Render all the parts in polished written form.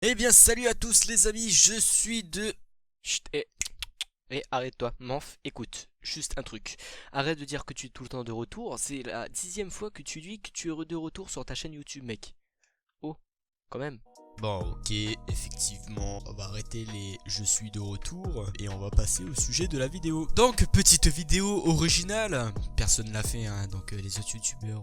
Eh bien salut à tous les amis, je suis de... Chut, arrête-toi, Manf, écoute, juste un truc. Arrête de dire que tu es tout le temps de retour, c'est la 10e fois que tu dis que tu es de retour sur ta chaîne YouTube mec. Oh, quand même. Bon ok, effectivement, on va arrêter les je suis de retour et on va passer au sujet de la vidéo. Donc petite vidéo originale, personne l'a fait hein, donc les autres youtubeurs...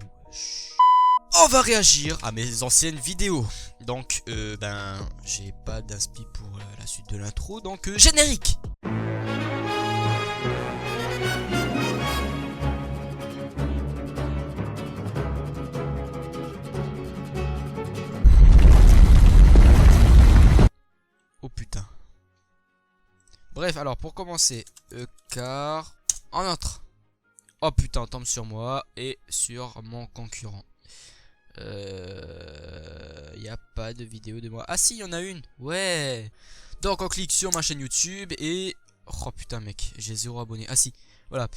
On va réagir à mes anciennes vidéos. Donc, j'ai pas d'inspi pour la suite de l'intro. Donc, générique. Oh putain. Bref, alors pour commencer, car en entre. Oh putain, on tombe sur moi et sur mon concurrent. Y a pas de vidéo de moi. Ah si, il y en a une. Ouais. Donc on clique sur ma chaîne YouTube et... Oh putain mec, j'ai 0 abonné. Ah si, voilà.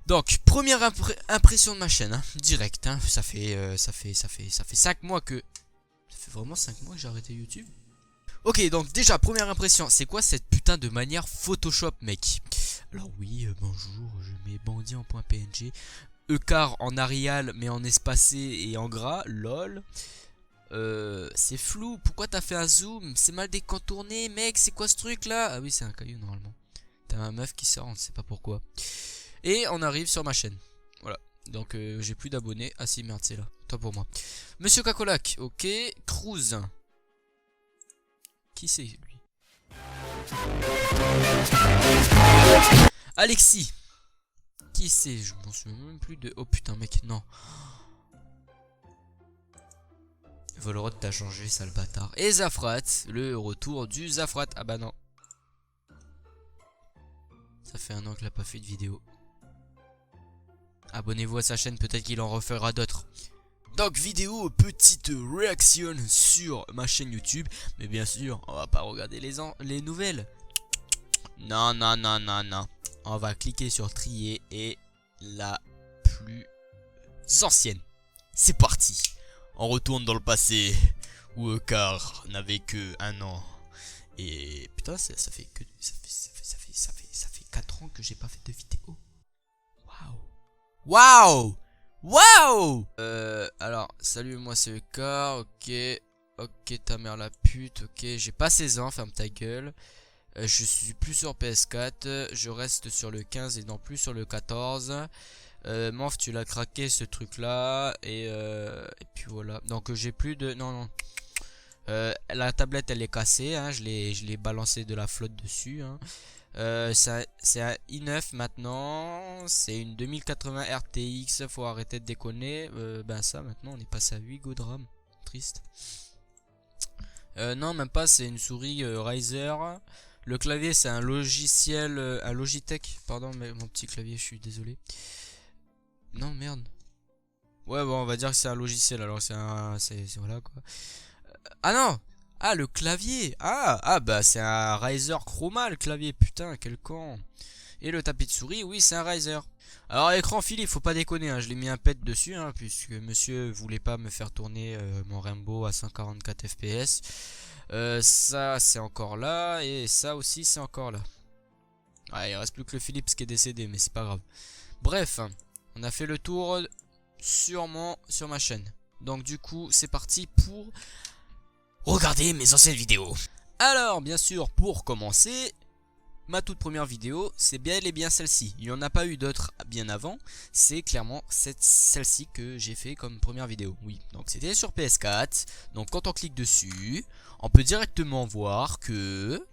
Donc première impression de ma chaîne, hein, direct. Hein. Ça fait 5 mois que... Ça fait vraiment 5 mois que j'ai arrêté YouTube. Ok, donc déjà première impression, c'est quoi cette putain de manière Photoshop mec? Alors oui, bonjour, je mets bandit en point PNG. Ecar en Arial mais en espacé et en gras, lol. C'est flou, pourquoi t'as fait un zoom? C'est mal décontourné mec, c'est quoi ce truc là? Ah oui c'est un caillou normalement. T'as un meuf qui sort, on ne sait pas pourquoi. Et on arrive sur ma chaîne. Voilà, donc j'ai plus d'abonnés. Ah si merde c'est là, toi pour moi. Monsieur Cacolac, ok. Cruz. Qui c'est lui? Alexis. Qui c'est? Je m'en souviens même plus de... Oh putain mec, non. Volrod t'as changé, sale bâtard. Et Zafrat, le retour du Zafrat. Ah bah non. Ça fait 1 an qu'il a pas fait de vidéo. Abonnez-vous à sa chaîne, peut-être qu'il en refera d'autres. Donc vidéo, petite réaction sur ma chaîne YouTube. Mais bien sûr, on va pas regarder les nouvelles. Non, non, non, non, non. On va cliquer sur trier et la plus ancienne. C'est parti. On retourne dans le passé où Ecar n'avait que 1 an. Et putain, ça fait 4 ans que j'ai pas fait de vidéo. Waouh. Waouh. Waouh. Alors, salut, moi c'est Ecar, ok. Ok, ta mère la pute, ok. J'ai pas 16 ans, ferme ta gueule. Je suis plus sur PS4, je reste sur le 15 et non plus sur le 14. Manf, tu l'as craqué ce truc là. Et puis voilà. Donc j'ai plus de... Non, non. La tablette elle est cassée. Hein. Je l'ai balancé de la flotte dessus. Hein. C'est un i9 maintenant. C'est une 2080 RTX. Faut arrêter de déconner. Ben ça maintenant on est passé à 8 Go de RAM. Triste. Non, même pas. C'est une souris Razer. Le clavier c'est un logiciel, un Logitech, pardon mais mon petit clavier, je suis désolé. Non merde. Ouais bon on va dire que c'est un logiciel alors c'est un, c'est voilà quoi. Ah non. Ah le clavier. Ah bah c'est un Razer Chroma le clavier, putain quel con. Et le tapis de souris oui c'est un Razer. Alors écran fil il faut pas déconner hein. Je l'ai mis un pet dessus hein, puisque monsieur voulait pas me faire tourner mon Rainbow à 144 fps. Ça c'est encore là et ça aussi c'est encore là. Ouais, il reste plus que le Philips qui est décédé mais c'est pas grave. Bref, on a fait le tour sur ma chaîne. Donc du coup c'est parti pour regarder mes anciennes vidéos. Alors bien sûr pour commencer, ma toute première vidéo c'est bel et bien celle-ci. Il n'y en a pas eu d'autres bien avant. C'est clairement celle-ci que j'ai fait comme première vidéo. Oui, donc c'était sur PS4. Donc quand on clique dessus, on peut directement voir que...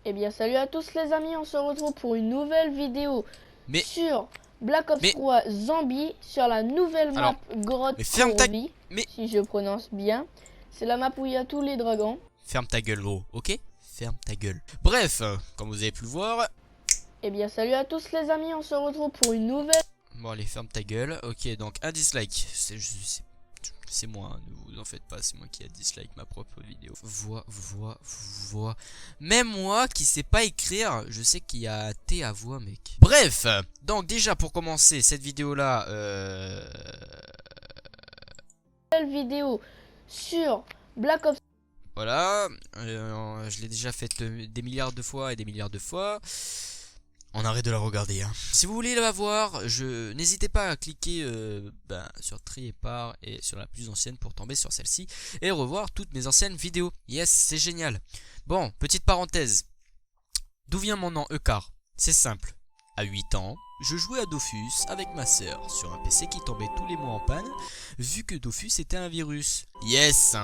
Eh bien salut à tous les amis, on se retrouve pour une nouvelle vidéo Mais... sur Black Ops 3 Zombie sur la nouvelle map Grotte Corby, si je prononce bien. C'est la map où il y a tous les dragons. Ferme ta gueule gros, ok? Ferme ta gueule. Bref, comme vous avez pu le voir... Eh bien salut à tous les amis, on se retrouve pour une nouvelle... Bon allez, ferme ta gueule. Ok, donc un dislike. C'est moi, hein, ne vous en faites pas, c'est moi qui a dislike ma propre vidéo. Voix. Même moi qui sais pas écrire, je sais qu'il y a un T à voix mec. Bref, donc déjà pour commencer cette vidéo là, vidéo sur Black Ops Voilà, je l'ai déjà faite des milliards de fois et des milliards de fois. On arrête de la regarder. Hein. Si vous voulez la voir, n'hésitez pas à cliquer sur Tri et Par et sur la plus ancienne pour tomber sur celle-ci et revoir toutes mes anciennes vidéos. Yes, c'est génial. Bon, petite parenthèse. D'où vient mon nom Eukar? C'est simple. À 8 ans, je jouais à Dofus avec ma sœur sur un PC qui tombait tous les mois en panne vu que Dofus était un virus. Yes.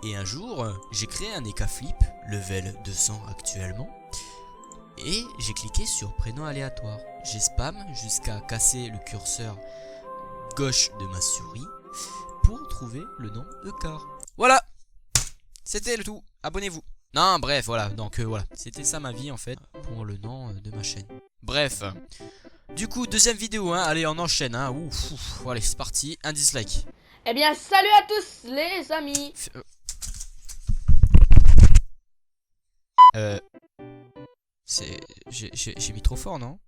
Et un jour, j'ai créé un Eka Flip, level 200 actuellement. Et j'ai cliqué sur prénom aléatoire. J'ai spam jusqu'à casser le curseur gauche de ma souris pour trouver le nom Eukar. Voilà, c'était le tout. Abonnez-vous. Non, bref, voilà. Donc voilà, c'était ça ma vie en fait pour le nom de ma chaîne. Bref. Du coup, deuxième vidéo. Hein. Allez, on enchaîne. Hein. Ouf. Allez, c'est parti. Un dislike. Eh bien, salut à tous les amis. J'ai mis trop fort, non?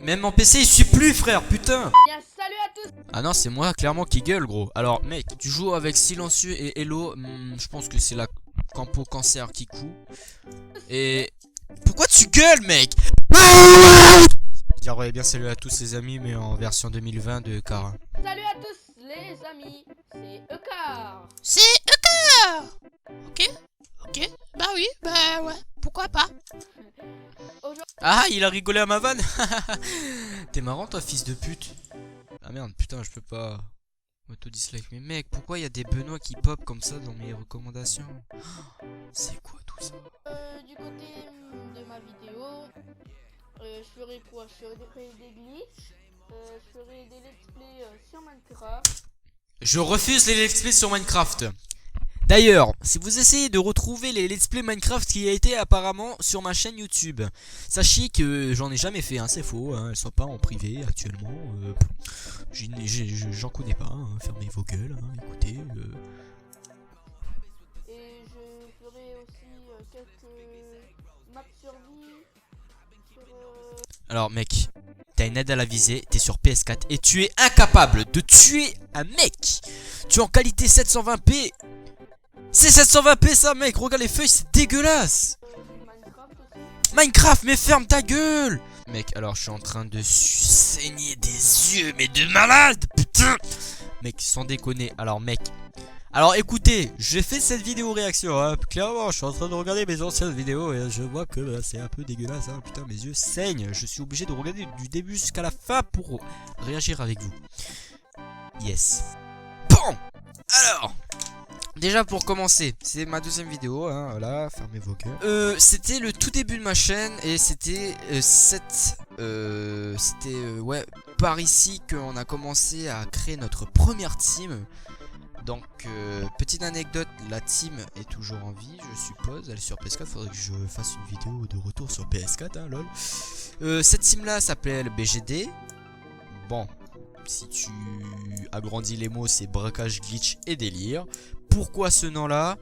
Même mon PC il suit plus, frère, putain! Bien, salut à tous! Ah non, c'est moi clairement qui gueule, gros. Alors, mec, tu joues avec Silencieux et Hello. Je pense que c'est la Campo Cancer qui coud. Et. Pourquoi tu gueules, mec? Dire bien salut à tous les amis, mais en version 2020 de Eukar. Salut à tous les amis, c'est Eukar! C'est Eukar! Ok, bah oui, bah ouais, pourquoi pas? Ah, il a rigolé à ma vanne. T'es marrant toi, fils de pute. Ah merde, putain, je peux pas auto-dislike. Mais mec, pourquoi il y a des Benoît qui pop comme ça dans mes recommandations? C'est quoi tout ça? Du côté de ma vidéo, je ferai quoi? Je ferai des glitches, je ferai des let's play sur Minecraft. Je refuse les let's play sur Minecraft. D'ailleurs, si vous essayez de retrouver les let's play Minecraft qui a été apparemment sur ma chaîne YouTube, sachez que j'en ai jamais fait, hein, c'est faux, hein, elles sont pas en privé actuellement, j'en connais pas, hein, fermez vos gueules, hein, écoutez. Et je ferai aussi quelques maps survie sur... Alors mec, t'as une aide à la visée, t'es sur PS4 et tu es incapable de tuer un mec. Tu es en qualité 720p. C'est 720p ça mec, regarde les feuilles, c'est dégueulasse. Minecraft, mais ferme ta gueule. Mec, alors je suis en train de saigner des yeux, mais de malade, putain. Mec, sans déconner, alors mec. Alors écoutez, j'ai fait cette vidéo réaction, hein. Clairement, je suis en train de regarder mes anciennes vidéos et je vois que c'est un peu dégueulasse, hein. Putain, mes yeux saignent, je suis obligé de regarder du début jusqu'à la fin pour réagir avec vous. Yes. Bon, alors... Déjà pour commencer, c'est ma deuxième vidéo, hein, voilà, fermez vos gueules. C'était le tout début de ma chaîne et c'était ouais, par ici qu'on a commencé à créer notre première team. Donc, petite anecdote, la team est toujours en vie, je suppose, elle est sur PS4, faudrait que je fasse une vidéo de retour sur PS4, hein, lol. Cette team là s'appelle BGD. Bon, si tu agrandis les mots, c'est braquage, glitch et délire. Pourquoi ce nom là?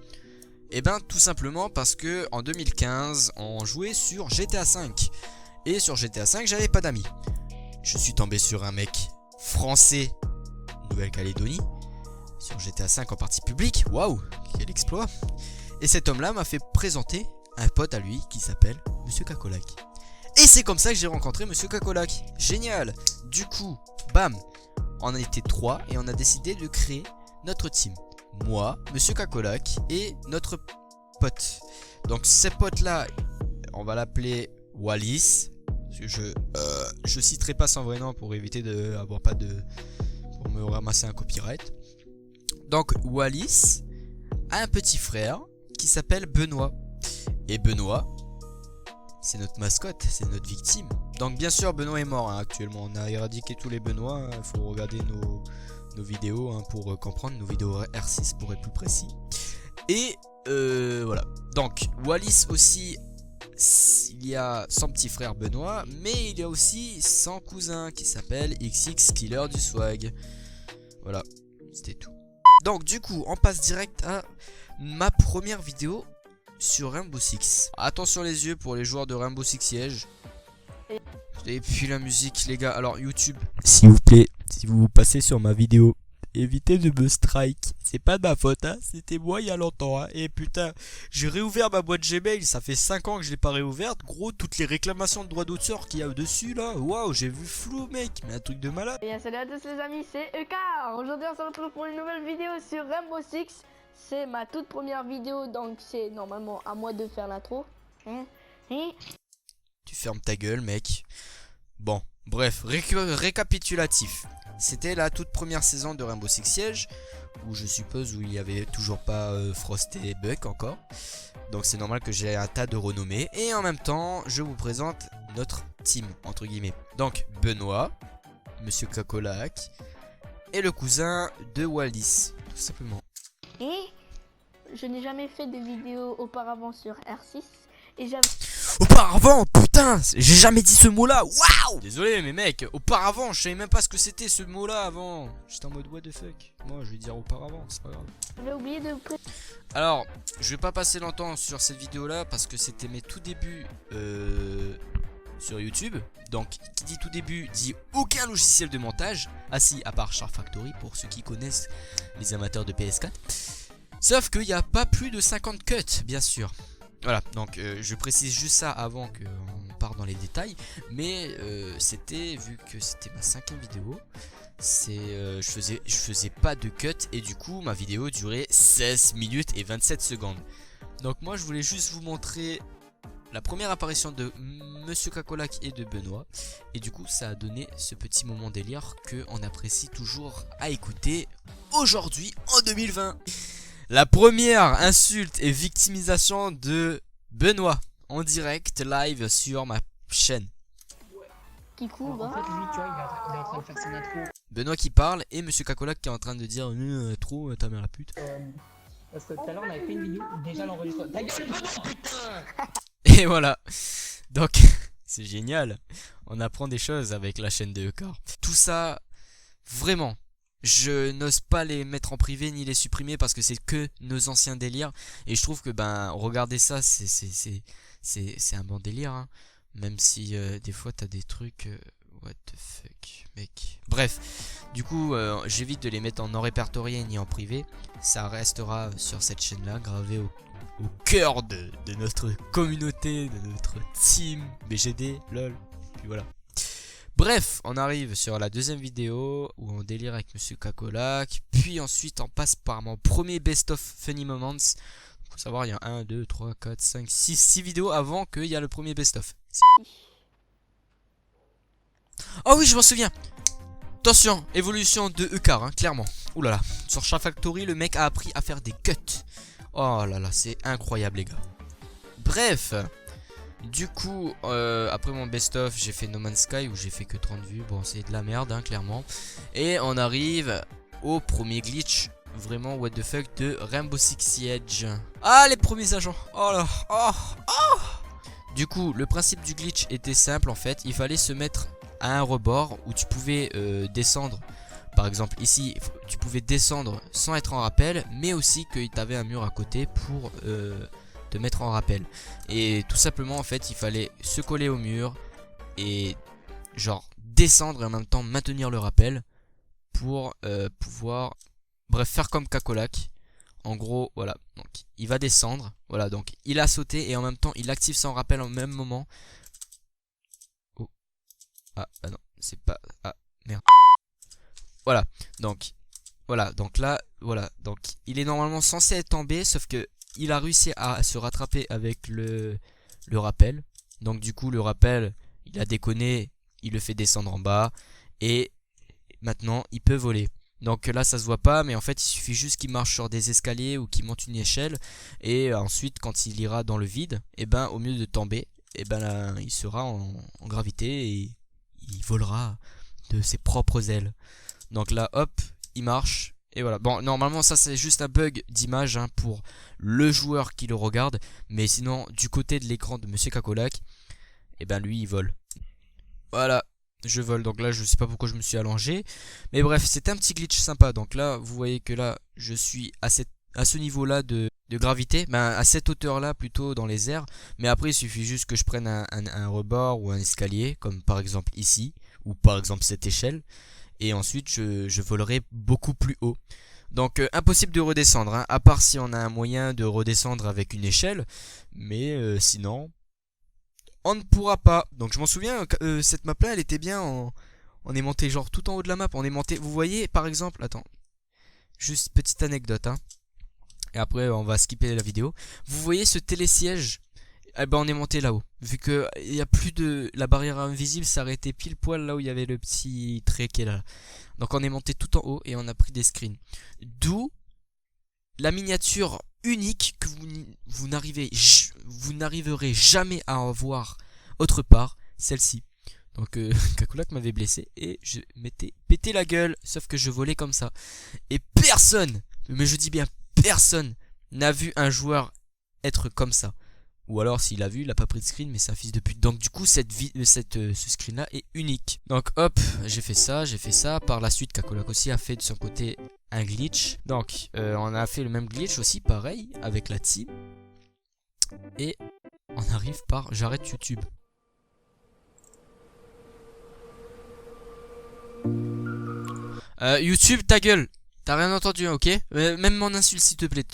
Eh ben tout simplement parce que en 2015 on jouait sur GTA V. Et sur GTA V j'avais pas d'amis. Je suis tombé sur un mec français Nouvelle-Calédonie sur GTA V en partie publique. Waouh, quel exploit. Et cet homme là m'a fait présenter un pote à lui qui s'appelle Monsieur Cacolac. Et c'est comme ça que j'ai rencontré Monsieur Cacolac. Génial. Du coup, bam, on était 3 et on a décidé de créer notre team. Moi, Monsieur Cacolac et notre pote. Donc ces potes là, on va l'appeler Wallis. Je citerai pas son vrai nom pour éviter de avoir pas de, pour me ramasser un copyright. Donc Wallis a un petit frère qui s'appelle Benoît. Et Benoît, c'est notre mascotte, c'est notre victime. Donc bien sûr Benoît est mort, hein, actuellement. On a éradiqué tous les Benoît. Il faut regarder nos vidéos, hein, pour comprendre, nos vidéos R6 pour être plus précis. Et voilà. Donc Wallis aussi, il y a son petit frère Benoît, mais il y a aussi son cousin qui s'appelle XX Killer du Swag. Voilà, c'était tout. Donc du coup on passe direct à ma première vidéo sur Rainbow Six. Attention les yeux pour les joueurs de Rainbow Six Siege. Et puis la musique les gars, alors YouTube, s'il vous plaît, si vous passez sur ma vidéo évitez de me strike. C'est pas de ma faute, hein. C'était moi il y a longtemps, hein. Et putain, j'ai réouvert ma boîte Gmail. Ça fait 5 ans que je l'ai pas réouverte. Gros, toutes les réclamations de droits d'auteur qu'il y a au-dessus là. Waouh, j'ai vu flou, mec. Mais un truc de malade. Et salut à tous les amis, c'est Ecart. Aujourd'hui on se retrouve pour une nouvelle vidéo sur Rainbow Six. C'est ma toute première vidéo, donc c'est normalement à moi de faire l'intro. Tu fermes ta gueule, mec. Bon, bref, récapitulatif. C'était la toute première saison de Rainbow Six Siege, où je suppose où il n'y avait toujours pas Frost et Buck encore. Donc c'est normal que j'ai un tas de renommées. Et en même temps, je vous présente notre team, entre guillemets. Donc Benoît, Monsieur Cacolac, et le cousin de Wallis, tout simplement. Et je n'ai jamais fait de vidéo auparavant sur R6. Et j'avais... Auparavant, putain, j'ai jamais dit ce mot-là. Waouh. Désolé, mais mec, auparavant, je savais même pas ce que c'était ce mot-là avant. J'étais en mode what the fuck. Moi, je vais dire auparavant, c'est pas grave. J'avais oublié de... Alors, je vais pas passer longtemps sur cette vidéo-là parce que c'était mes tout débuts sur YouTube. Donc, qui dit tout début dit aucun logiciel de montage. Ah si, à part Shark Factory pour ceux qui connaissent les amateurs de PS4. Sauf qu'il n'y a pas plus de 50 cuts, bien sûr. Voilà, donc je précise juste ça avant qu'on parte dans les détails. Mais c'était, vu que c'était ma 5e vidéo, je faisais pas de cut. Et du coup ma vidéo durait 16 minutes et 27 secondes. Donc moi je voulais juste vous montrer la première apparition de Monsieur Cacolac et de Benoît. Et du coup ça a donné ce petit moment délire que on apprécie toujours à écouter aujourd'hui en 2020. La première insulte et victimisation de Benoît en direct live sur ma chaîne. Qui court, En fait, lui, tu vois, il est en train de faire son intro. Benoît qui parle et Monsieur Cacolac qui est en train de dire trop ta mère la pute. Parce que tout à l'heure, on avait fait une vidéo où déjà l'enregistrement. Ta gueule, Benoît, putain. Et voilà. Donc, c'est génial. On apprend des choses avec la chaîne de Ecart. Tout ça, vraiment. Je n'ose pas les mettre en privé ni les supprimer parce que c'est que nos anciens délires. Et je trouve que regardez ça, c'est un bon délire, hein. Même si des fois t'as des trucs what the fuck, mec. Bref, du coup j'évite de les mettre en non répertorié ni en privé. Ça restera sur cette chaîne là, gravé au cœur de notre communauté, de notre team BGD, lol. Puis voilà. Bref, on arrive sur la deuxième vidéo où on délire avec Monsieur Cacolac. Puis ensuite on passe par mon premier best of funny moments. Faut savoir, il y a 1, 2, 3, 4, 5, 6 vidéos avant qu'il y a le premier best of. Oh oui, je m'en souviens. Attention, évolution de Ecart, hein, clairement. Ouh là là, sur Shark Factory, le mec a appris à faire des cuts. Oh là là, c'est incroyable les gars. Bref. Du coup, après mon best-of, j'ai fait No Man's Sky où j'ai fait que 30 vues. Bon, c'est de la merde, hein, clairement. Et on arrive au premier glitch, vraiment what the fuck, de Rainbow Six Siege. Ah, les premiers agents. Oh là, oh. Du coup, le principe du glitch était simple en fait. Il fallait se mettre à un rebord où tu pouvais descendre. Par exemple, ici, tu pouvais descendre sans être en rappel, mais aussi qu'il t'avait un mur à côté pour... te mettre en rappel. Et tout simplement en fait il fallait se coller au mur et genre descendre et en même temps maintenir le rappel pour pouvoir faire comme Cacolac. En gros voilà, donc il va descendre, voilà, donc il a sauté et en même temps il active son rappel en même moment. Oh. Ah bah non, c'est pas... Ah merde. Voilà, donc là, voilà, donc il est normalement censé être tombé, sauf que il a réussi à se rattraper avec le rappel. Donc du coup le rappel, il a déconné, il le fait descendre en bas. Et maintenant il peut voler. Donc là ça se voit pas, mais en fait il suffit juste qu'il marche sur des escaliers ou qu'il monte une échelle. Et ensuite quand il ira dans le vide, et au mieux de tomber, là, il sera en gravité et il volera de ses propres ailes. Donc là hop, il marche. Et voilà, bon normalement ça c'est juste un bug d'image hein, pour le joueur qui le regarde. Mais sinon du côté de l'écran de Monsieur Cacolac, lui il vole. Voilà, je vole, donc là je sais pas pourquoi je me suis allongé. Mais bref, c'est un petit glitch sympa. Donc là vous voyez que là je suis à ce niveau là de gravité, à cette hauteur là plutôt dans les airs. Mais après il suffit juste que je prenne un rebord ou un escalier, comme par exemple ici, ou par exemple cette échelle. et ensuite je volerai beaucoup plus haut. Donc impossible de redescendre, hein, à part si on a un moyen de redescendre avec une échelle, mais sinon on ne pourra pas. Donc je m'en souviens, cette map là elle était bien, on est monté genre tout en haut de la map, on est monté, vous voyez par exemple, attends, juste petite anecdote, hein, et après on va skipper la vidéo. Vous voyez ce télésiège? Eh ben on est monté là-haut, vu que il y a plus de, la barrière invisible s'arrêtait pile poil là où il y avait le petit trait qui est là. Donc on est monté tout en haut et on a pris des screens. D'où la miniature unique que vous n'arriverez jamais à en voir autre part, celle-ci. Donc Kakulak m'avait blessé et je m'étais pété la gueule, sauf que je volais comme ça. Et personne, mais je dis bien personne, n'a vu un joueur être comme ça. Ou alors s'il a vu, il a pas pris de screen, mais c'est un fils de pute. Donc du coup ce screen là est unique. Donc hop, j'ai fait ça. Par la suite Kakulak aussi a fait de son côté un glitch. Donc on a fait le même glitch aussi, pareil, avec la team. Et on arrive par j'arrête YouTube. YouTube, ta gueule. T'as rien entendu, ok? Même mon insulte s'il te plaît.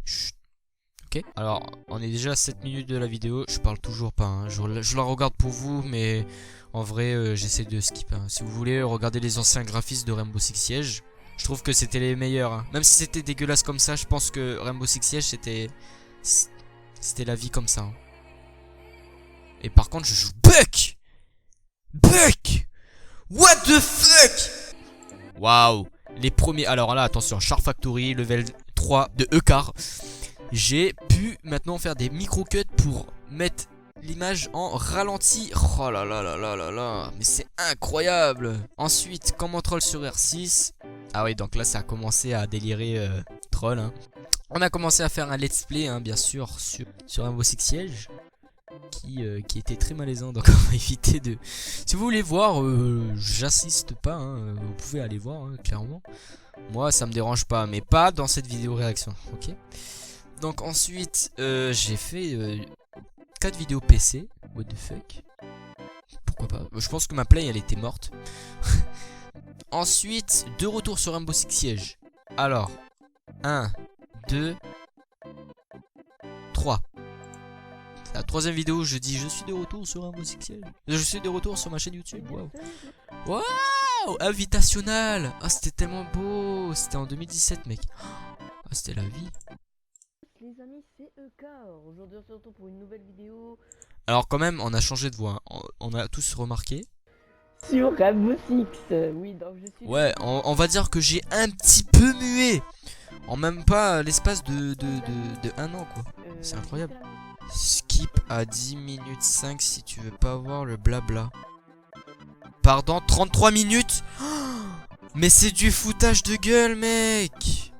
Chut. Ok, alors on est déjà à 7 minutes de la vidéo, je parle toujours pas, hein. Je la regarde pour vous, mais en vrai j'essaie de skip, hein. Si vous voulez regarder les anciens graphismes de Rainbow Six Siege, je trouve que c'était les meilleurs, hein. Même si c'était dégueulasse comme ça, je pense que Rainbow Six Siege c'était la vie comme ça, hein. Et par contre je joue Buck. What the fuck. Waouh. Les premiers, alors là attention, Char Factory, level 3 de Ecar. J'ai pu maintenant faire des micro-cuts pour mettre l'image en ralenti. Oh là là là là là là. Mais c'est incroyable. Ensuite, comment troll sur R6. Ah oui, donc là ça a commencé à délirer troll, hein. On a commencé à faire un let's play, hein, bien sûr, sur Rainbow Six Siege. Qui était très malaisant, donc on va éviter de... Si vous voulez voir, j'insiste pas, hein, vous pouvez aller voir, hein, clairement. Moi ça me dérange pas, mais pas dans cette vidéo réaction, ok. Donc ensuite j'ai fait 4 vidéos PC. What the fuck. Pourquoi pas. Je pense que ma play elle était morte. Ensuite 2 retours sur Rainbow Six Siege. Alors 1, 2, 3. C'est la 3ème vidéo où je dis je suis de retour sur Rainbow Six Siege. Je suis de retour sur ma chaîne YouTube. Waouh. Waouh. Invitational. Ah c'était tellement beau. C'était en 2017 mec. Ah c'était la vie. Les amis, c'est EK. Aujourd'hui, on se retrouve pour une nouvelle vidéo. Alors, quand même, on a changé de voix. Hein. On a tous remarqué. Sur Rainbow Six. Oui, donc je suis. Ouais, on va dire que j'ai un petit peu mué. En même pas l'espace de 1 an, quoi. C'est incroyable. Skip à 10 minutes 5 si tu veux pas voir le blabla. Pardon, 33 minutes. Oh, mais c'est du foutage de gueule, mec.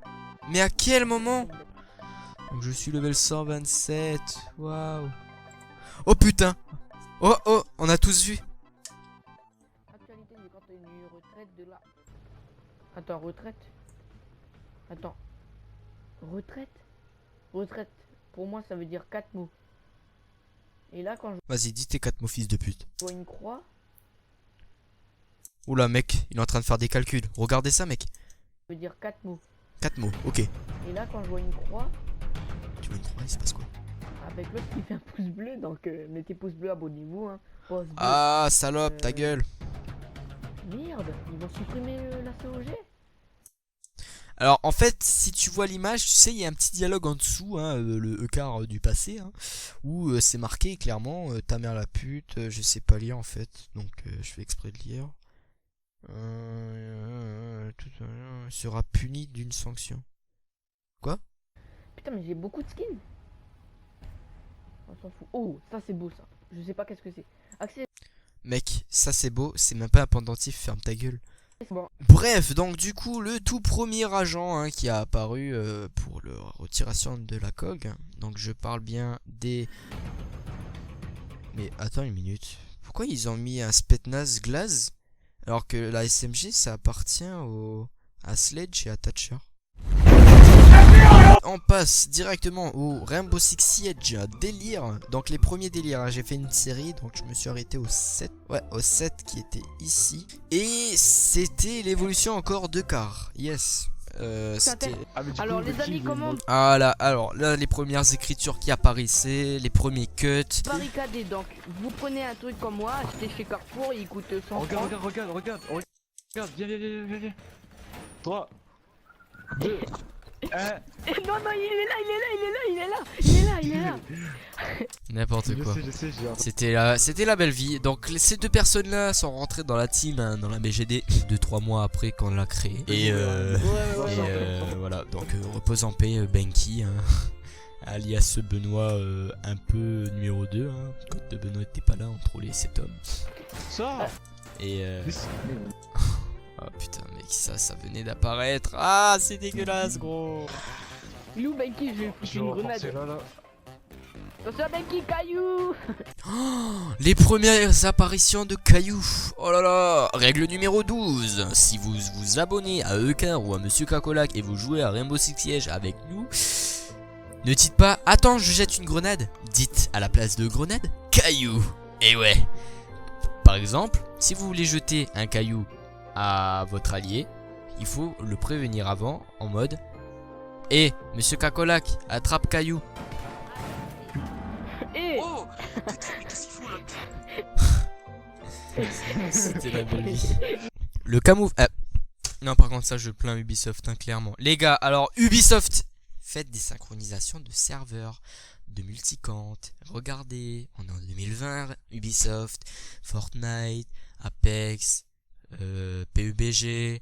Mais à quel moment? Donc je suis level 127. Waouh. Oh putain. Oh, on a tous vu. Actualité du contenu, retraite de la... Attends, retraite. Attends. Retraite. Pour moi, ça veut dire 4 mots. Et là, quand je Vas-y, dis tes 4 mots, fils de pute. vois une croix... Oula, mec, il est en train de faire des calculs. Regardez ça, mec. Ça veut dire 4 mots. 4 mots, ok. Et là, quand je vois une croix... Tu vois une croix, il se passe quoi? Avec l'autre qui fait un pouce bleu, donc mettez pouce bleu, abonnez-vous, hein. Pouce bleu. Ah, salope, ta gueule. Merde, ils vont supprimer la COG. Alors, en fait, si tu vois l'image, tu sais, il y a un petit dialogue en dessous, hein, le Ecar du passé, hein, où c'est marqué clairement ta mère la pute, je sais pas lire en fait, donc je fais exprès de lire. Sera puni d'une sanction. Quoi? Putain, mais j'ai beaucoup de skins. On s'en fout. Oh, ça c'est beau ça. Je sais pas qu'est-ce que c'est. Accès. Mec, ça c'est beau, c'est même pas un pendentif, ferme ta gueule. Bon. Bref, donc du coup, le tout premier agent, hein, qui a apparu pour la retiration de la COG. Donc je parle bien des... Mais attends une minute. Pourquoi ils ont mis un Spetsnaz Glaze alors que la SMG ça appartient à Sledge et à Thatcher? on passe directement au Rainbow Six Siege délire. Donc les premiers délires, hein, j'ai fait une série, donc je me suis arrêté au 7. Ouais, au 7 qui était ici. Et c'était l'évolution encore de car. Yes. C'était... Alors les amis, comment Ah là, alors là, les premières écritures qui apparaissaient, les premiers cuts. barricader? Donc vous prenez un truc comme moi, achetez chez Carrefour, il coûte 100 francs. Regarde, viens. 3, 2, 1. Non, il est là. N'importe quoi. Je sais, C'était la belle vie. Donc ces deux personnes là sont rentrées dans la team, hein, dans la BGD 2-3 mois après qu'on l'a créé. Et voilà, donc repose en paix Benki, hein, alias Benoît un peu numéro 2, hein, quand Benoît n'était pas là, on trollait cet homme. Ça. Et oh putain mec, ça venait d'apparaître. Ah c'est dégueulasse gros. Il est où Benki? Je vais foutre une grenade. Attention Benki, caillou. Les premières apparitions de cailloux. Oh là là. Règle numéro 12. Si vous vous abonnez à Eukar ou à Monsieur Cacolac et vous jouez à Rainbow Six Siege avec nous, ne dites pas attends je jette une grenade. Dites à la place de grenade caillou. Et ouais. Par exemple, si vous voulez jeter un caillou à votre allié, il faut le prévenir avant en mode Eh Monsieur Cacolac, attrape caillou. Oh putain, mais qu'est-ce qu'il fout là? C'était la belle vie. Le camouflage. Non, par contre, ça, je plains Ubisoft, hein, clairement. Les gars, alors, Ubisoft, faites des synchronisations de serveurs, de multicant. Regardez, on est en 2020, Ubisoft, Fortnite, Apex, PUBG.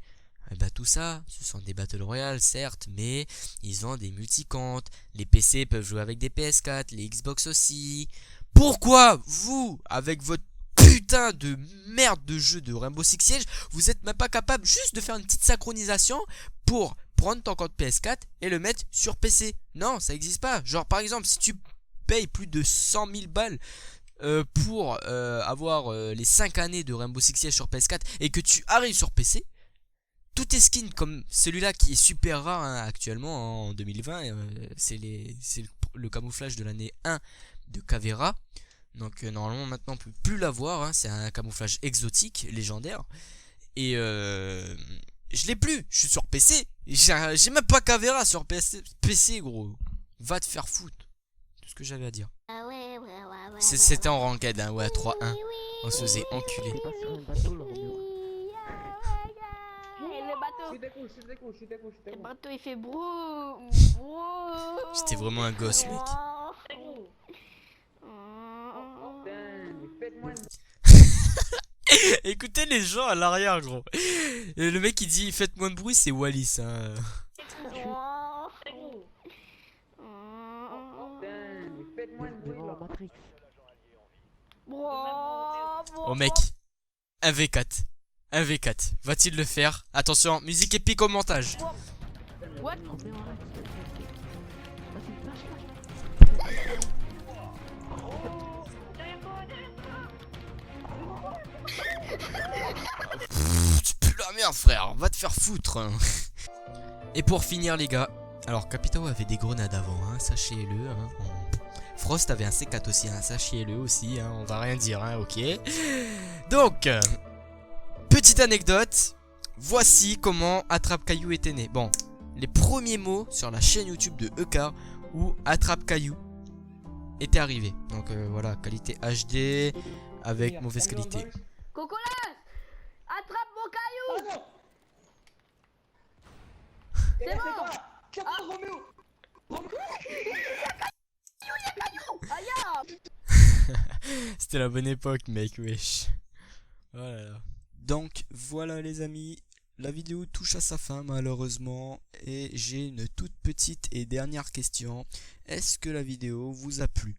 Bah, tout ça, ce sont des Battle Royale, certes, mais ils ont des multicant. Les PC peuvent jouer avec des PS4, les Xbox aussi. Pourquoi vous, avec votre putain de merde de jeu de Rainbow Six Siege, vous êtes même pas capable juste de faire une petite synchronisation pour prendre ton compte PS4 et le mettre sur PC? Non, ça existe pas. Genre par exemple, si tu payes plus de 100 000 balles pour avoir les 5 années de Rainbow Six Siege sur PS4 et que tu arrives sur PC, tous tes skins comme celui-là qui est super rare, hein, actuellement en 2020, c'est le camouflage de l'année 1 de Caveira. Donc normalement maintenant on peut plus l'avoir, hein, c'est un camouflage exotique, légendaire. Et je l'ai plus, je suis sur PC. J'ai même pas Caveira sur PC gros. Va te faire foutre. Tout ce que j'avais à dire. C'était en ranked, hein, ouais, 3-1. On se faisait enculer. Le bateau il fait brou. J'étais vraiment un gosse mec. Écoutez les gens à l'arrière gros. Et le mec il dit faites moins de bruit, c'est Wallis, hein. Oh mec, un V4. Un V4, va-t-il le faire? Attention, musique épique au montage. What? Tu pues la merde frère, va te faire foutre. Et pour finir les gars, alors Capitao avait des grenades avant, hein, sachez-le, hein. Frost avait un C4 aussi, hein, sachez-le aussi, hein, on va rien dire, hein, ok. Donc, petite anecdote, voici comment Attrape Caillou était né. Bon, les premiers mots sur la chaîne YouTube de Eukar où Attrape Caillou était arrivé. Donc voilà, qualité HD avec mauvaise qualité. Cocolas, attrape mon caillou. C'est bon. C'était la bonne époque mec, wesh. Voilà. Donc voilà les amis, la vidéo touche à sa fin malheureusement et j'ai une toute petite et dernière question. Est-ce que la vidéo vous a plu?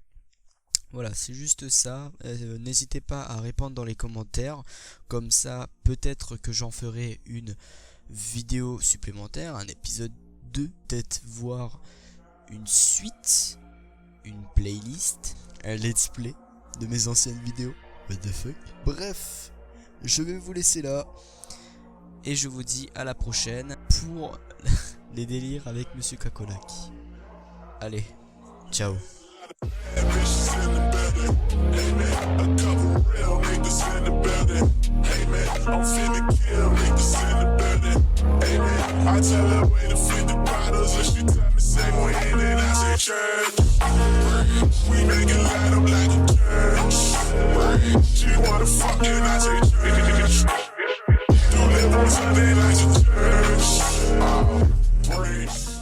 Voilà, c'est juste ça. N'hésitez pas à répondre dans les commentaires, comme ça peut-être que j'en ferai une vidéo supplémentaire, un épisode 2, peut-être voir une suite, une playlist, un let's play de mes anciennes vidéos. What the fuck. Bref, je vais vous laisser là et je vous dis à la prochaine pour les délires avec Monsieur Cacolac. Allez, ciao. Bitches in the building, hey man, a couple real niggas in the building, hey man, I'm finna kill niggas in the building, hey man, I tell her way to 50 bottles and she tell me say go in and I say church, we make it light up like a church, she wanna fuck and I say church, do live on Sunday nights at church, praise.